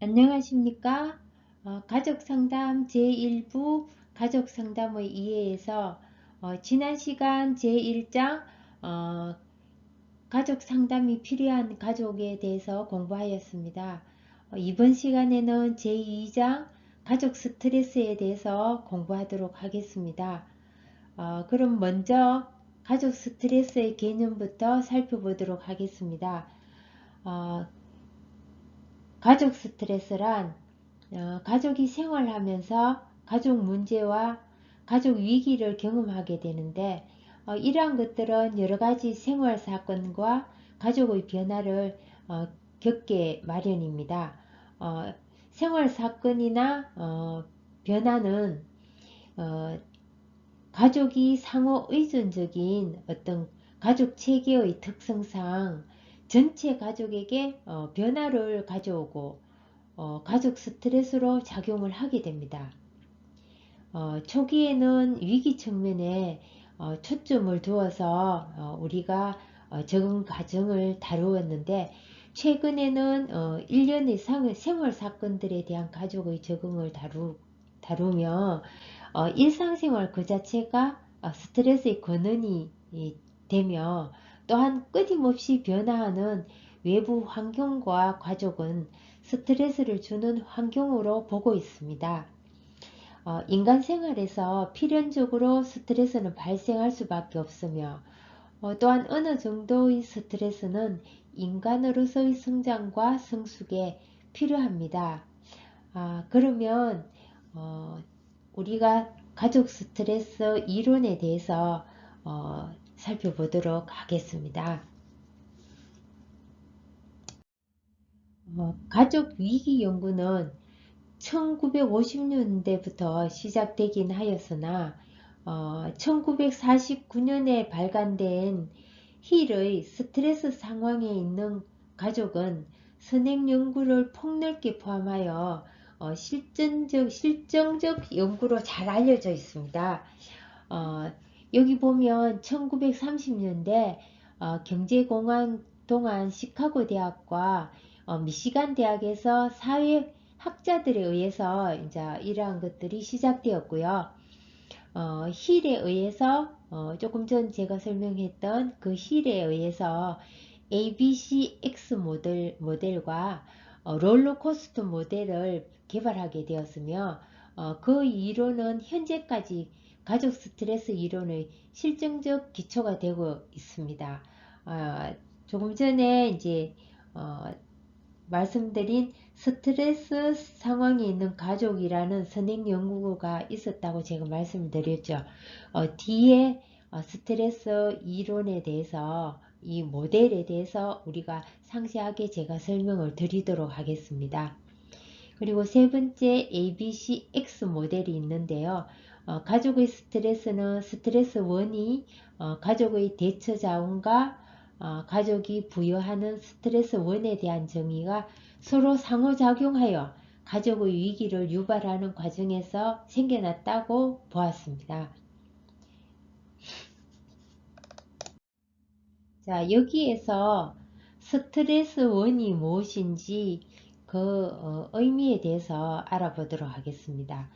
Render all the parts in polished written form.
안녕하십니까? 가족상담 제1부 가족상담의 이해에서 지난 시간 제1장 가족상담이 필요한 가족에 대해서 공부하였습니다. 이번 시간에는 제2장 가족 스트레스에 대해서 공부하도록 하겠습니다. 그럼 먼저 가족 스트레스의 개념부터 살펴보도록 하겠습니다. 어, 가족 스트레스란 가족이 생활하면서 가족 문제와 가족 위기를 경험하게 되는데 이러한 것들은 여러가지 생활 사건과 가족의 변화를 겪게 마련입니다. 생활 사건이나 변화는 어, 가족이 상호 의존적인 어떤 가족 체계의 특성상 전체 가족에게 변화를 가져오고 가족 스트레스로 작용을 하게 됩니다. 초기에는 위기 측면에 초점을 두어서 우리가 적응 과정을 다루었는데 최근에는 일련 이상의 생활 사건들에 대한 가족의 적응을 다루며 일상생활 그 자체가 스트레스의 근원이 되며 또한 끊임없이 변화하는 외부 환경과 가족은 스트레스를 주는 환경으로 보고 있습니다. 인간 생활에서 필연적으로 스트레스는 발생할 수밖에 없으며 또한 어느 정도의 스트레스는 인간으로서의 성장과 성숙에 필요합니다. 그러면 우리가 가족 스트레스 이론에 대해서 살펴보도록 하겠습니다. 가족 위기 연구는 1950년대부터 시작되긴 하였으나 1949년에 발간된 힐의 스트레스 상황에 있는 가족은 선행 연구를 폭넓게 포함하여 실정적 연구로 잘 알려져 있습니다. 어, 여기 보면 1930년대 경제공황 동안 시카고 대학과 미시간 대학에서 사회학자들에 의해서 이제 이러한 것들이 시작되었고요. 힐에 의해서 조금 전 제가 설명했던 그 힐에 의해서 ABCX 모델과 롤러코스터 모델을 개발하게 되었으며 그 이론은 현재까지 가족 스트레스 이론의 실증적 기초가 되고 있습니다. 조금 전에 이제 말씀드린 스트레스 상황에 있는 가족이라는 선행 연구가 있었다고 제가 말씀드렸죠. 뒤에 스트레스 이론에 대해서 이 모델에 대해서 우리가 상세하게 제가 설명을 드리도록 하겠습니다. 그리고 세 번째 ABCX 모델이 있는데요. 가족의 스트레스는 스트레스 원이 가족의 대처 자원과 가족이 부여하는 스트레스 원에 대한 정의가 서로 상호작용하여 가족의 위기를 유발하는 과정에서 생겨났다고 보았습니다. 자, 여기에서 스트레스 원이 무엇인지 그 의미에 대해서 알아보도록 하겠습니다.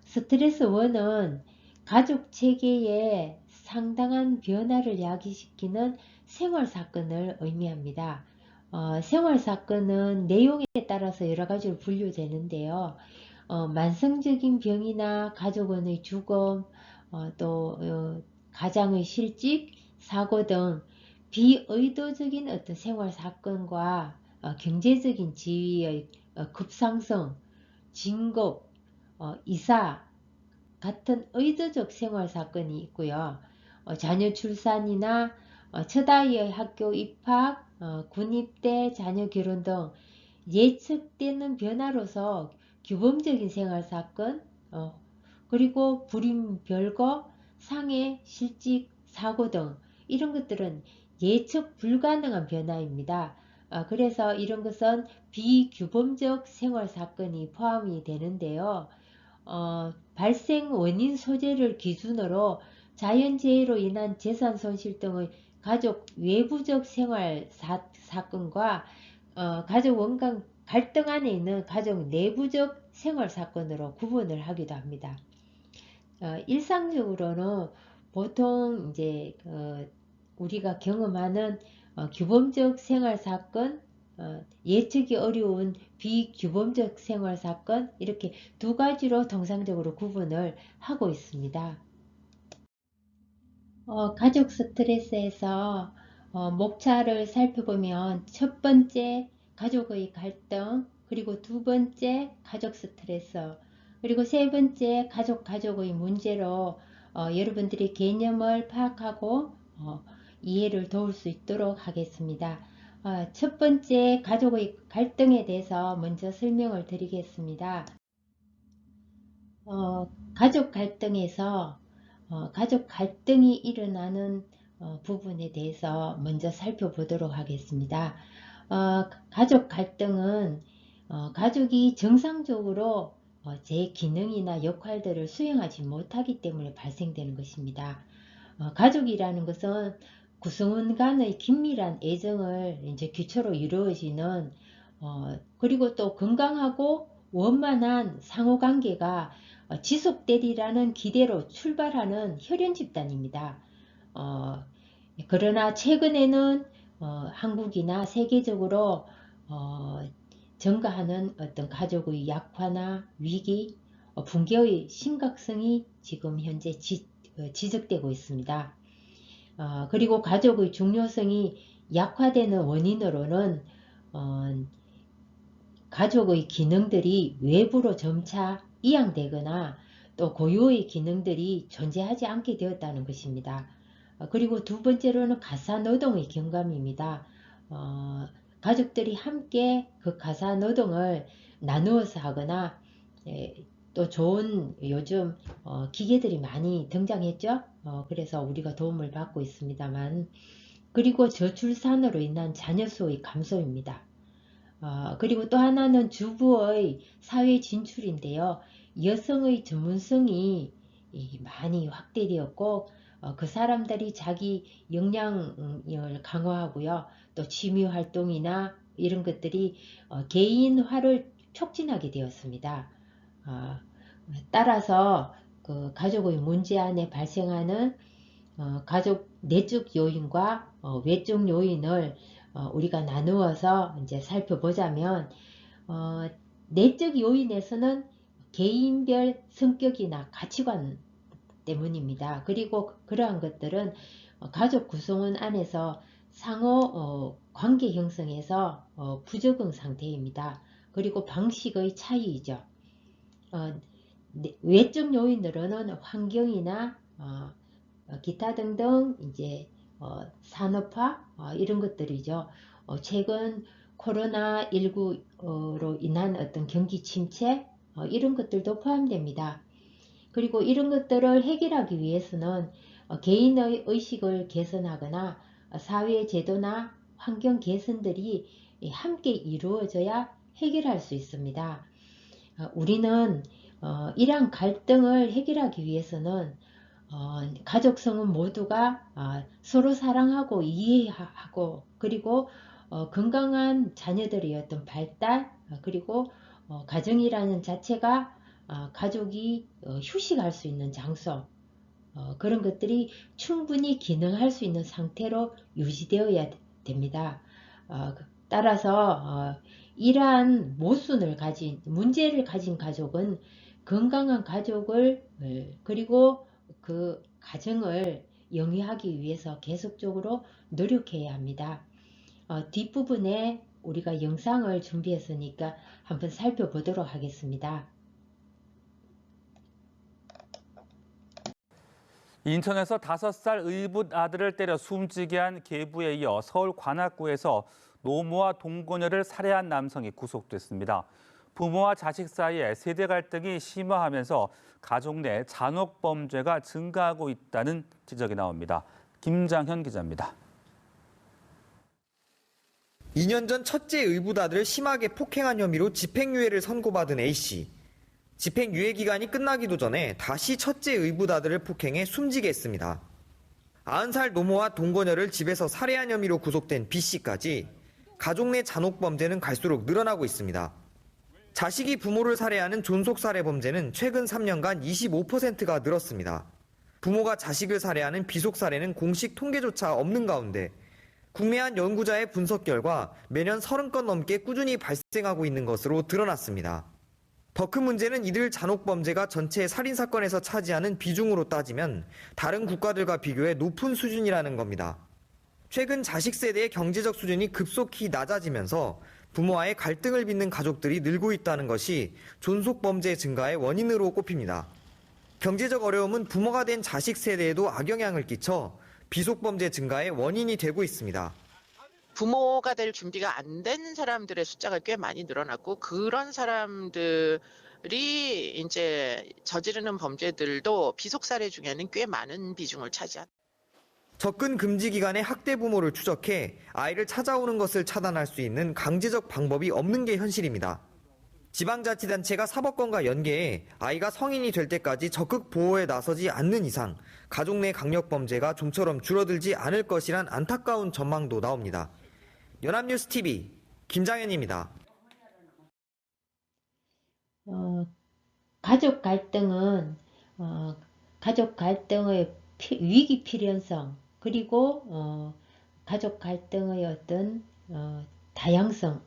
스트레스 원은 가족 체계에 상당한 변화를 야기시키는 생활 사건을 의미합니다. 생활 사건은 내용에 따라서 여러 가지로 분류되는데요. 만성적인 병이나 가족원의 죽음, 가장의 실직, 사고 등 비의도적인 어떤 생활 사건과 경제적인 지위의 급상승, 진급, 이사 같은 의도적 생활 사건이 있고요. 자녀 출산이나 첫 아이의 학교 입학, 군입대, 자녀 결혼 등 예측되는 변화로서 규범적인 생활 사건, 그리고 불임 별거, 상해, 실직, 사고 등 이런 것들은 예측 불가능한 변화입니다. 그래서 이런 것은 비규범적 생활 사건이 포함이 되는데요. 발생 원인 소재를 기준으로 자연재해로 인한 재산 손실 등의 가족 외부적 생활 사건과 가족 갈등 안에 있는 가족 내부적 생활 사건으로 구분을 하기도 합니다. 일상적으로는 보통 이제 우리가 경험하는 규범적 생활 사건, 예측이 어려운 비규범적 생활 사건, 이렇게 두 가지로 통상적으로 구분을 하고 있습니다. 가족 스트레스에서 목차를 살펴보면 첫 번째 가족의 갈등, 그리고 두 번째 가족 스트레스, 그리고 세 번째 가족의 문제로 여러분들이 개념을 파악하고 이해를 도울 수 있도록 하겠습니다. 첫 번째 가족의 갈등에 대해서 먼저 설명을 드리겠습니다. 가족 갈등에서 가족 갈등이 일어나는 부분에 대해서 먼저 살펴보도록 하겠습니다. 가족 갈등은 가족이 정상적으로 제 기능이나 역할들을 수행하지 못하기 때문에 발생되는 것입니다. 가족이라는 것은 구성원 간의 긴밀한 애정을 이제 기초로 이루어지는 그리고 또 건강하고 원만한 상호관계가 지속되리라는 기대로 출발하는 혈연 집단입니다. 그러나 최근에는 한국이나 세계적으로 증가하는 어떤 가족의 약화나 위기, 붕괴의 심각성이 지금 현재 지적되고 있습니다. 그리고 가족의 중요성이 약화되는 원인으로는 가족의 기능들이 외부로 점차 이양되거나 또 고유의 기능들이 존재하지 않게 되었다는 것입니다. 그리고 두 번째로는 가사노동의 경감입니다. 가족들이 함께 그 가사노동을 나누어서 하거나 또 좋은 요즘 기계들이 많이 등장했죠. 그래서 우리가 도움을 받고 있습니다만, 그리고 저출산으로 인한 자녀 수의 감소입니다. 그리고 또 하나는 주부의 사회 진출인데요. 여성의 전문성이 많이 확대되었고 그 사람들이 자기 역량을 강화하고요. 또 취미 활동이나 이런 것들이 개인화를 촉진하게 되었습니다. 따라서 그 가족의 문제 안에 발생하는 가족 내적 요인과 외적 요인을 우리가 나누어서 이제 살펴보자면 내적 요인에서는 개인별 성격이나 가치관 때문입니다. 그리고 그러한 것들은 가족 구성원 안에서 상호 관계 형성에서 부적응 상태입니다. 그리고 방식의 차이이죠. 외적 요인으로는 환경이나 기타 등등 이제 산업화 이런 것들이죠. 최근 코로나19로 인한 어떤 경기 침체 이런 것들도 포함됩니다. 그리고 이런 것들을 해결하기 위해서는 개인의 의식을 개선하거나 사회 제도나 환경 개선들이 함께 이루어져야 해결할 수 있습니다. 우리는 이러한 갈등을 해결하기 위해서는 가족성은 모두가 서로 사랑하고 이해하고 그리고 건강한 자녀들의 어떤 발달 그리고 가정이라는 자체가 가족이 휴식할 수 있는 장소 그런 것들이 충분히 기능할 수 있는 상태로 유지되어야 됩니다. 따라서 이러한 모순을 가진 문제를 가진 가족은 건강한 가족을 그리고 그 가정을 영위하기 위해서 계속적으로 노력해야 합니다. 뒷부분에 우리가 영상을 준비했으니까 한번 살펴보도록 하겠습니다. 인천에서 5살 의붓 아들을 때려 숨지게 한 계부에 이어 서울 관악구에서 노모와 동거녀를 살해한 남성이 구속됐습니다. 부모와 자식 사이에 세대 갈등이 심화하면서 가족 내 잔혹 범죄가 증가하고 있다는 지적이 나옵니다. 김장현 기자입니다. 2년 전 첫째 의붓 아들을 심하게 폭행한 혐의로 집행유예를 선고받은 A씨. 집행유예 기간이 끝나기도 전에 다시 첫째 의붓 아들을 폭행해 숨지게 했습니다. 90살 노모와 동거녀를 집에서 살해한 혐의로 구속된 B씨까지 가족 내 잔혹 범죄는 갈수록 늘어나고 있습니다. 자식이 부모를 살해하는 존속 살해 범죄는 최근 3년간 25%가 늘었습니다. 부모가 자식을 살해하는 비속 살해는 공식 통계조차 없는 가운데 국내 한 연구자의 분석 결과 매년 30건 넘게 꾸준히 발생하고 있는 것으로 드러났습니다. 더 큰 문제는 이들 잔혹 범죄가 전체 살인 사건에서 차지하는 비중으로 따지면 다른 국가들과 비교해 높은 수준이라는 겁니다. 최근 자식 세대의 경제적 수준이 급속히 낮아지면서 부모와의 갈등을 빚는 가족들이 늘고 있다는 것이 존속 범죄 증가의 원인으로 꼽힙니다. 경제적 어려움은 부모가 된 자식 세대에도 악영향을 끼쳐 비속 범죄 증가의 원인이 되고 있습니다. 부모가 될 준비가 안 된 사람들의 숫자가 꽤 많이 늘어났고, 그런 사람들이 이제 저지르는 범죄들도 비속 살해 중에는 꽤 많은 비중을 차지한다. 접근 금지 기간에 학대 부모를 추적해 아이를 찾아오는 것을 차단할 수 있는 강제적 방법이 없는 게 현실입니다. 지방자치단체가 사법권과 연계해 아이가 성인이 될 때까지 적극 보호에 나서지 않는 이상 가족 내 강력범죄가 좀처럼 줄어들지 않을 것이란 안타까운 전망도 나옵니다. 연합뉴스TV 김장현입니다. 가족 갈등은 가족 갈등의 위기 필연성, 그리고 가족 갈등의 어떤 다양성,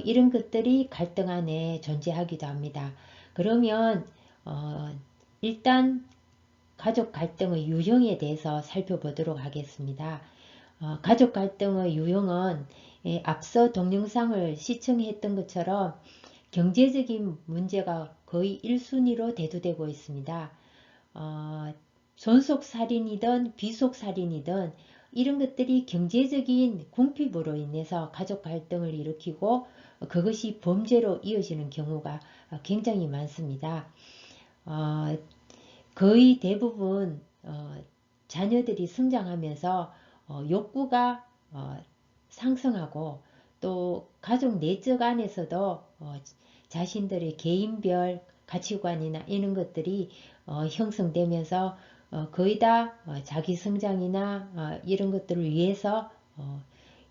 이런 것들이 갈등 안에 존재하기도 합니다. 그러면 일단 가족 갈등의 유형에 대해서 살펴보도록 하겠습니다. 가족 갈등의 유형은 앞서 동영상을 시청했던 것처럼 경제적인 문제가 거의 1순위로 대두되고 있습니다. 존속살인이든 비속살인이든 이런 것들이 경제적인 궁핍으로 인해서 가족 갈등을 일으키고 그것이 범죄로 이어지는 경우가 굉장히 많습니다. 거의 대부분 자녀들이 성장하면서 욕구가 상승하고 또 가족 내적 안에서도 자신들의 개인별 가치관이나 이런 것들이 형성되면서 거의 다 자기 성장이나 이런 것들을 위해서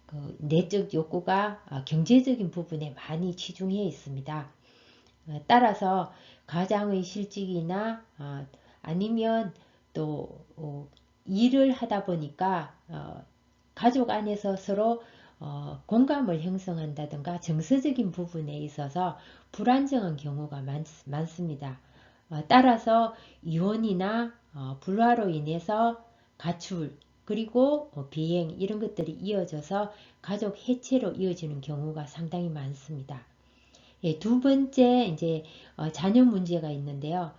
그 내적 욕구가 경제적인 부분에 많이 치중해 있습니다. 따라서 가장의 실직이나 아니면 또 일을 하다 보니까 가족 안에서 서로 공감을 형성한다든가 정서적인 부분에 있어서 불안정한 경우가 많습니다. 따라서 이혼이나 불화로 인해서 가출, 그리고 비행, 이런 것들이 이어져서 가족 해체로 이어지는 경우가 상당히 많습니다. 두 번째, 이제 자녀 문제가 있는데요.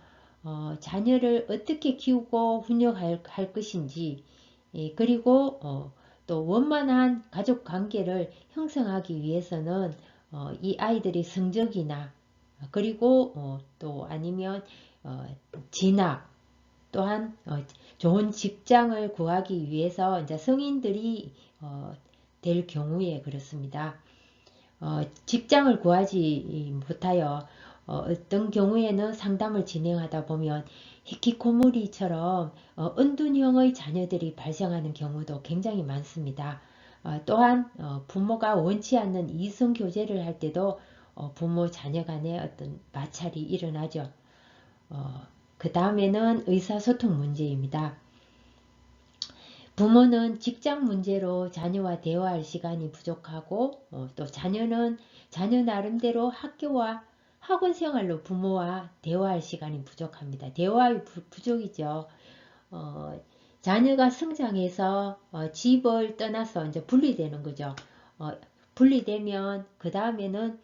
자녀를 어떻게 키우고 훈육할 것인지, 그리고 또 원만한 가족 관계를 형성하기 위해서는 이 아이들의 성적이나 그리고 또 아니면 진학, 또한 좋은 직장을 구하기 위해서 이제 성인들이 될 경우에 그렇습니다. 직장을 구하지 못하여 어떤 경우에는 상담을 진행하다 보면 히키코모리처럼 은둔형의 자녀들이 발생하는 경우도 굉장히 많습니다. 또한 부모가 원치 않는 이성교제를 할 때도 부모 자녀 간의 어떤 마찰이 일어나죠. 그 다음에는 의사소통 문제입니다. 부모는 직장 문제로 자녀와 대화할 시간이 부족하고 또 자녀는 자녀 나름대로 학교와 학원 생활로 부모와 대화할 시간이 부족합니다. 대화의 부족이죠. 자녀가 성장해서 집을 떠나서 이제 분리되는 거죠. 분리되면 그 다음에는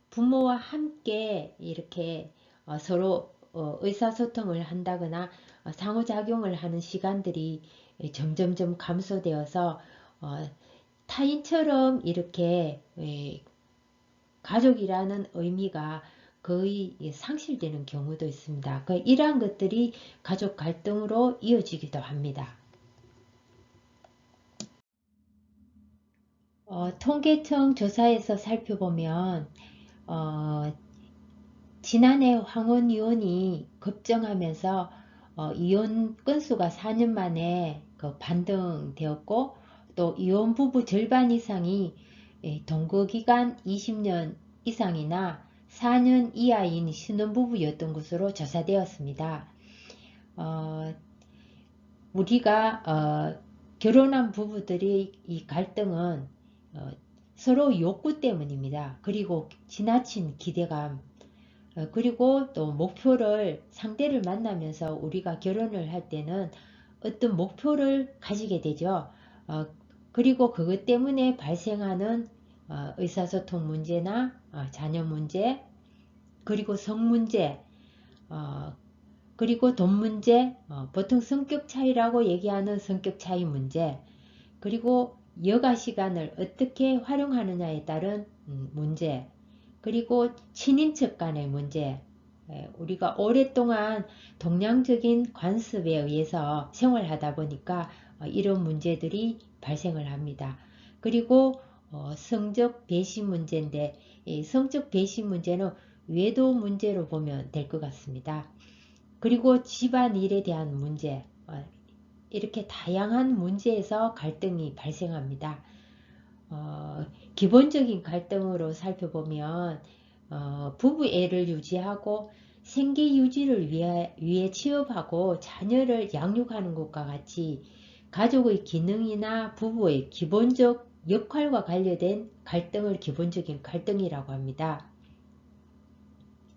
부모와 함께 이렇게 서로 의사소통을 한다거나 상호작용을 하는 시간들이 점점점 감소되어서 타인처럼 이렇게 가족이라는 의미가 거의 상실되는 경우도 있습니다. 이러한 것들이 가족 갈등으로 이어지기도 합니다. 통계청 조사에서 살펴보면 지난해 황혼 이혼이 급증하면서 이혼 건수가 4년 만에 반등되었고 또 이혼 부부 절반 이상이 동거기간 20년 이상이나 4년 이하인 신혼부부였던 것으로 조사되었습니다. 우리가 결혼한 부부들의 이 갈등은 서로 욕구 때문입니다. 그리고 지나친 기대감, 그리고 또 목표를 상대를 만나면서 우리가 결혼을 할 때는 어떤 목표를 가지게 되죠. 그리고 그것 때문에 발생하는 의사소통 문제나 자녀 문제, 그리고 성 문제, 그리고 돈 문제, 보통 성격 차이라고 얘기하는 성격 차이 문제, 그리고 여가 시간을 어떻게 활용하느냐에 따른 문제, 그리고 친인척 간의 문제, 우리가 오랫동안 동양적인 관습에 의해서 생활하다 보니까 이런 문제들이 발생을 합니다. 그리고 성적 배신 문제인데, 이 성적 배신 문제는 외도 문제로 보면 될 것 같습니다. 그리고 집안일에 대한 문제, 이렇게 다양한 문제에서 갈등이 발생합니다. 기본적인 갈등으로 살펴보면 부부애를 유지하고 생계 유지를 위해 취업하고 자녀를 양육하는 것과 같이 가족의 기능이나 부부의 기본적 역할과 관련된 갈등을 기본적인 갈등이라고 합니다.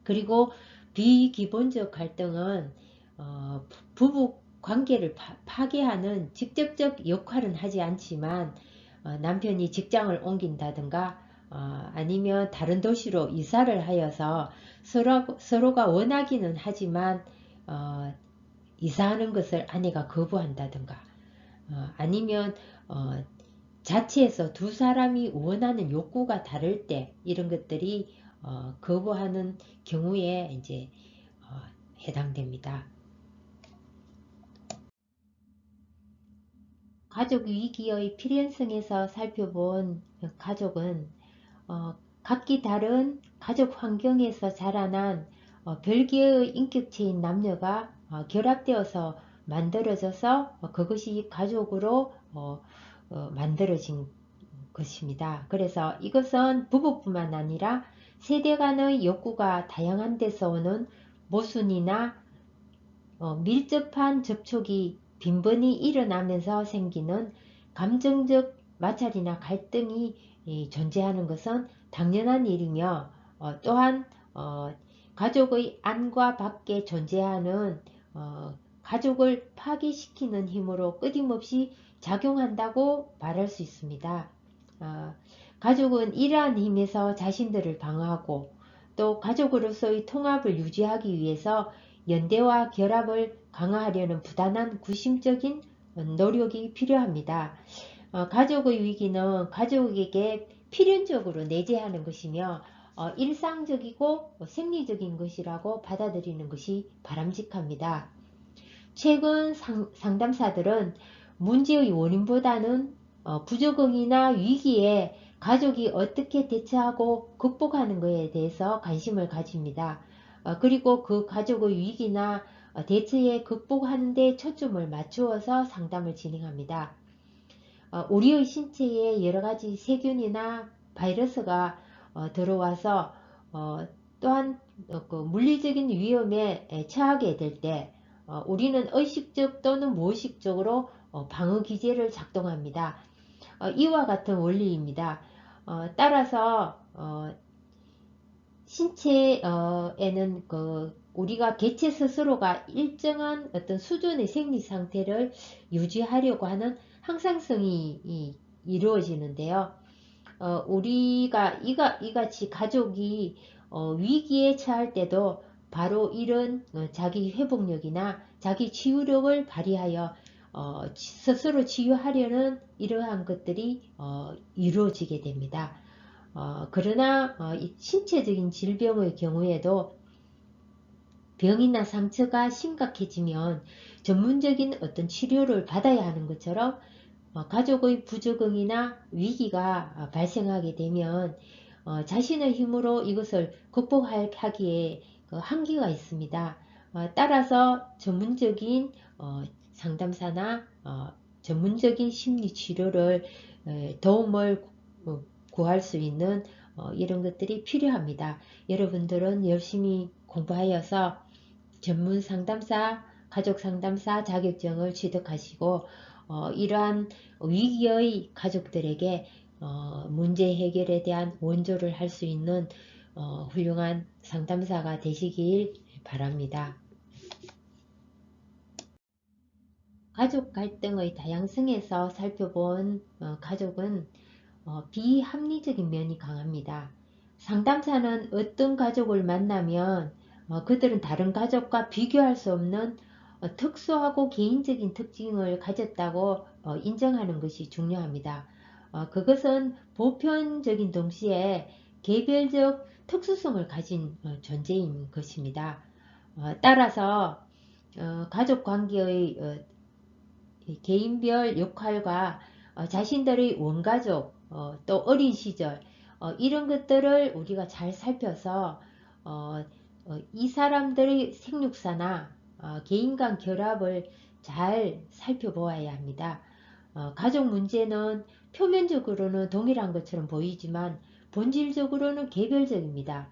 그리고 비기본적 갈등은 부부 관계를 파괴하는 직접적 역할은 하지 않지만 남편이 직장을 옮긴다든가 아니면 다른 도시로 이사를 하여서 서로가 원하기는 하지만 이사하는 것을 아내가 거부한다든가 아니면 자체에서 두 사람이 원하는 욕구가 다를 때 이런 것들이 거부하는 경우에 이제 해당됩니다. 가족 위기의 필연성에서 살펴본 가족은 각기 다른 가족 환경에서 자라난 별개의 인격체인 남녀가 결합되어서 만들어져서 그것이 가족으로 만들어진 것입니다. 그래서 이것은 부부뿐만 아니라 세대 간의 욕구가 다양한 데서 오는 모순이나 밀접한 접촉이 빈번히 일어나면서 생기는 감정적 마찰이나 갈등이 존재하는 것은 당연한 일이며 또한 가족의 안과 밖에 존재하는 가족을 파괴시키는 힘으로 끊임없이 작용한다고 말할 수 있습니다. 가족은 이러한 힘에서 자신들을 방어하고 또 가족으로서의 통합을 유지하기 위해서 연대와 결합을 강화하려는 부단한 구심적인 노력이 필요합니다. 가족의 위기는 가족에게 필연적으로 내재하는 것이며 일상적이고 생리적인 것이라고 받아들이는 것이 바람직합니다. 최근 상담사들은 문제의 원인보다는 부적응이나 위기에 가족이 어떻게 대처하고 극복하는 것에 대해서 관심을 가집니다. 그리고 그 가족의 위기나 대처에 극복하는 데 초점을 맞추어서 상담을 진행합니다. 우리의 신체에 여러가지 세균이나 바이러스가 들어와서 또한 그 물리적인 위험에 처하게 될 때 우리는 의식적 또는 무의식적으로 방어기제를 작동합니다. 이와 같은 원리입니다. 따라서 신체에는 우리가 개체 스스로가 일정한 어떤 수준의 생리 상태를 유지하려고 하는 항상성이 이루어지는데요. 우리가 이같이 가족이 위기에 처할 때도 바로 이런 자기 회복력이나 자기 치유력을 발휘하여 스스로 치유하려는 이러한 것들이 이루어지게 됩니다. 그러나 신체적인 질병의 경우에도 병이나 상처가 심각해지면 전문적인 어떤 치료를 받아야 하는 것처럼 가족의 부적응이나 위기가 발생하게 되면 자신의 힘으로 이것을 극복하기에 한계가 있습니다. 따라서 전문적인 상담사나 전문적인 심리치료를 도움을 구할 수 있는 이런 것들이 필요합니다. 여러분들은 열심히 공부하여서 전문 상담사, 가족 상담사 자격증을 취득하시고 이러한 위기의 가족들에게 문제 해결에 대한 원조를 할 수 있는 훌륭한 상담사가 되시길 바랍니다. 가족 갈등의 다양성에서 살펴본 가족은 비합리적인 면이 강합니다. 상담사는 어떤 가족을 만나면 그들은 다른 가족과 비교할 수 없는 특수하고 개인적인 특징을 가졌다고 인정하는 것이 중요합니다. 그것은 보편적인 동시에 개별적 특수성을 가진 존재인 것입니다. 따라서 가족 관계의 개인별 역할과 자신들의 원가족, 또 어린 시절 이런 것들을 우리가 잘 살펴서 이 사람들의 생육사나 개인 간 결합을 잘 살펴보아야 합니다. 가족 문제는 표면적으로는 동일한 것처럼 보이지만 본질적으로는 개별적입니다.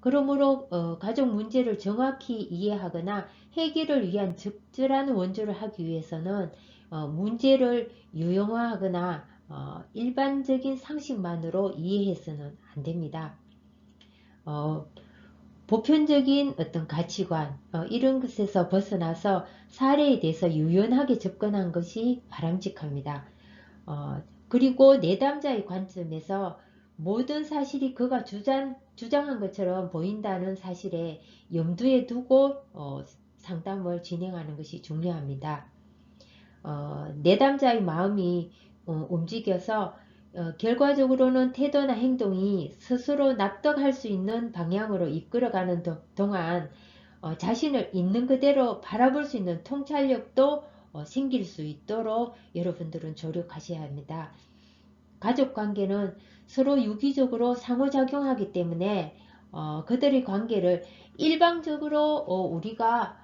그러므로 가족 문제를 정확히 이해하거나 해결을 위한 적절한 원조를 하기 위해서는 문제를 유형화하거나 일반적인 상식만으로 이해해서는 안 됩니다. 보편적인 어떤 가치관 이런 것에서 벗어나서 사례에 대해서 유연하게 접근한 것이 바람직합니다. 그리고 내담자의 관점에서 모든 사실이 그가 주장한 것처럼 보인다는 사실에 염두에 두고 상담을 진행하는 것이 중요합니다. 내담자의 마음이 움직여서 결과적으로는 태도나 행동이 스스로 납득할 수 있는 방향으로 이끌어가는 동안 자신을 있는 그대로 바라볼 수 있는 통찰력도 생길 수 있도록 여러분들은 조력하셔야 합니다. 가족관계는 서로 유기적으로 상호작용하기 때문에 그들의 관계를 일방적으로 우리가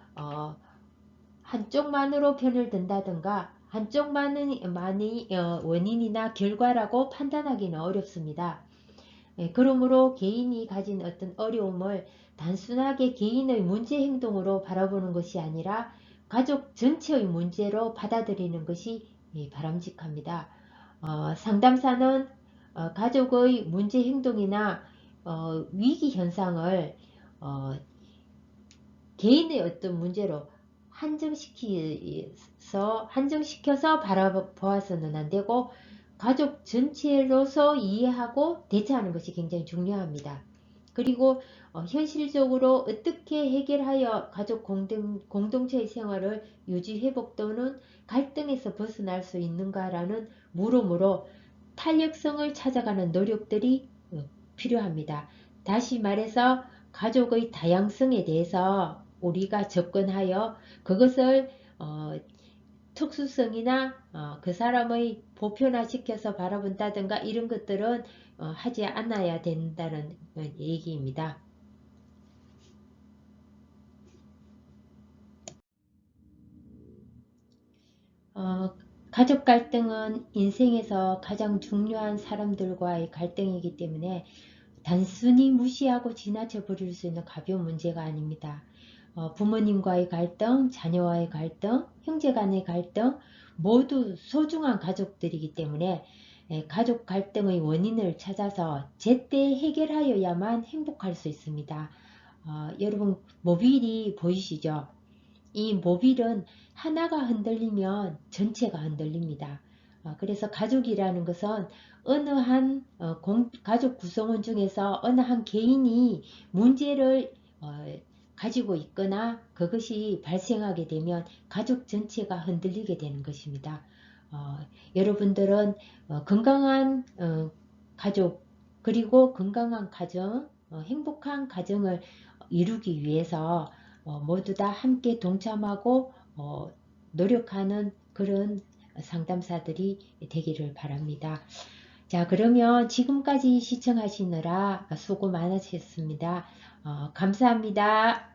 한쪽만으로 편을 든다든가 한쪽만이 원인이나 결과라고 판단하기는 어렵습니다. 그러므로 개인이 가진 어떤 어려움을 단순하게 개인의 문제 행동으로 바라보는 것이 아니라 가족 전체의 문제로 받아들이는 것이 바람직합니다. 상담사는 가족의 문제 행동이나 위기 현상을 개인의 어떤 문제로 한정시켜서 바라보아서는 안 되고 가족 전체로서 이해하고 대처하는 것이 굉장히 중요합니다. 그리고 현실적으로 어떻게 해결하여 가족 공동체의 생활을 유지회복 또는 갈등에서 벗어날 수 있는가라는 물음으로 탄력성을 찾아가는 노력들이 필요합니다. 다시 말해서 가족의 다양성에 대해서 우리가 접근하여 그것을 특수성이나 그 사람의 보편화시켜서 바라본다든가 이런 것들은 하지 않아야 된다는 얘기입니다. 가족 갈등은 인생에서 가장 중요한 사람들과의 갈등이기 때문에 단순히 무시하고 지나쳐 버릴 수 있는 가벼운 문제가 아닙니다. 부모님과의 갈등, 자녀와의 갈등, 형제 간의 갈등 모두 소중한 가족들이기 때문에 가족 갈등의 원인을 찾아서 제때 해결하여야만 행복할 수 있습니다. 여러분 모빌이 보이시죠? 이 모빌은 하나가 흔들리면 전체가 흔들립니다. 그래서 가족이라는 것은 어느 한 가족 구성원 중에서 어느 한 개인이 문제를 가지고 있거나 그것이 발생하게 되면 가족 전체가 흔들리게 되는 것입니다. 여러분들은 건강한 가족 그리고 건강한 가정, 행복한 가정을 이루기 위해서 모두 다 함께 동참하고 노력하는 그런 상담사들이 되기를 바랍니다. 자, 그러면 지금까지 시청하시느라 수고 많으셨습니다. 감사합니다.